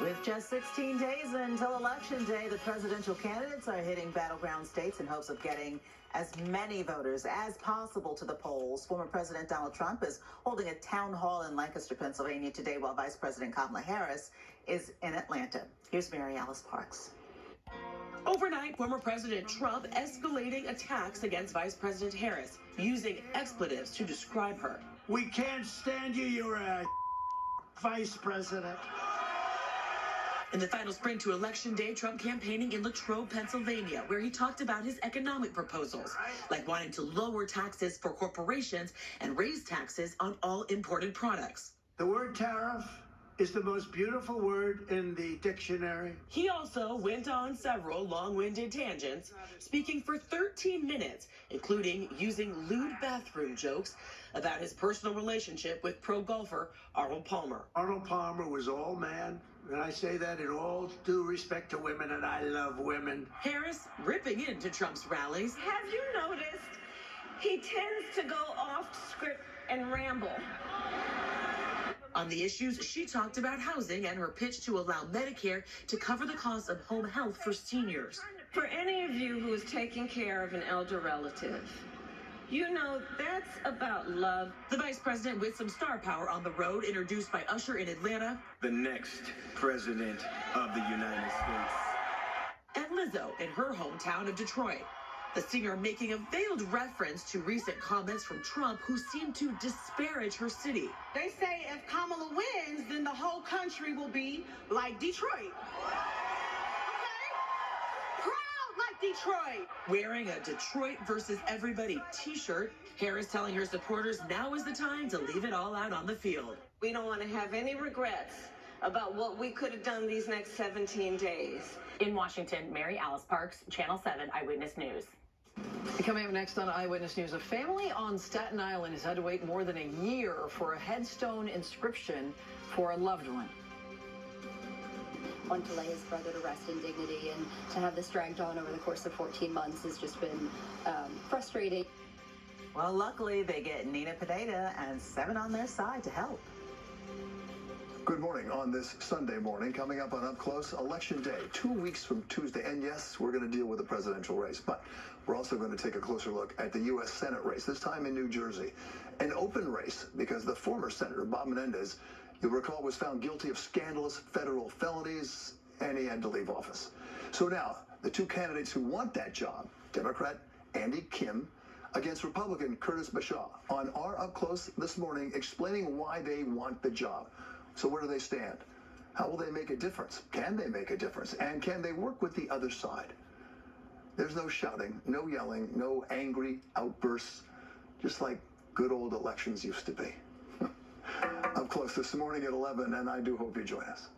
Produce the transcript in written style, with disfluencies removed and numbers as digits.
With just 16 days until Election Day, the presidential candidates are hitting battleground states in hopes of getting as many voters as possible to the polls. Former President Donald Trump is holding a town hall in Lancaster, Pennsylvania today, while Vice President Kamala Harris is in Atlanta. Here's Mary Alice Parks. Overnight, former President Trump escalating attacks against Vice President Harris, using expletives to describe her. We can't stand you. You're a vice president. In the final sprint to Election Day, Trump campaigning in Latrobe, Pennsylvania, where he talked about his economic proposals, like wanting to lower taxes for corporations and raise taxes on all imported products. The word tariff is the most beautiful word in the dictionary. He also went on several long-winded tangents, speaking for 13 minutes, including using lewd bathroom jokes about his personal relationship with pro golfer Arnold Palmer. Arnold Palmer was all man, and I say that in all due respect to women, and I love women. Harris ripping into Trump's rallies. Have you noticed he tends to go off script and ramble? On the issues, she talked about housing and her pitch to allow Medicare to cover the cost of home health for seniors. For any of you who is taking care of an elder relative, you know that's about love. The vice president with some star power on the road, introduced by Usher in Atlanta. The next president of the United States. And Lizzo in her hometown of Detroit. The singer making a veiled reference to recent comments from Trump, who seemed to disparage her city. They say if Kamala wins, then the whole country will be like Detroit. Okay? Proud like Detroit. Wearing a Detroit versus everybody t-shirt, Harris telling her supporters now is the time to leave it all out on the field. We don't want to have any regrets about what we could have done these next 17 days. In Washington, Mary Alice Parks, Channel 7 Eyewitness News. Coming up next on Eyewitness News, a family on Staten Island has had to wait more than a year for a headstone inscription for a loved one. Want to lay his brother to rest in dignity, and to have this dragged on over the course of 14 months has just been frustrating. Well, luckily, they get Nina Pineda and 7 on their side to help. Good morning on this Sunday morning. Coming up on Up Close, Election Day, 2 weeks from Tuesday. And yes, we're going to deal with the presidential race, but we're also going to take a closer look at the U.S. Senate race, this time in New Jersey. An open race because the former Senator, Bob Menendez, you'll recall, was found guilty of scandalous federal felonies, and he had to leave office. So now, the two candidates who want that job, Democrat Andy Kim against Republican Curtis Bashaw, on our Up Close this morning, explaining why they want the job. So where do they stand? How will they make a difference? Can they make a difference? And can they work with the other side? There's no shouting, no yelling, no angry outbursts, just like good old elections used to be. Up Close this morning at 11, and I do hope you join us.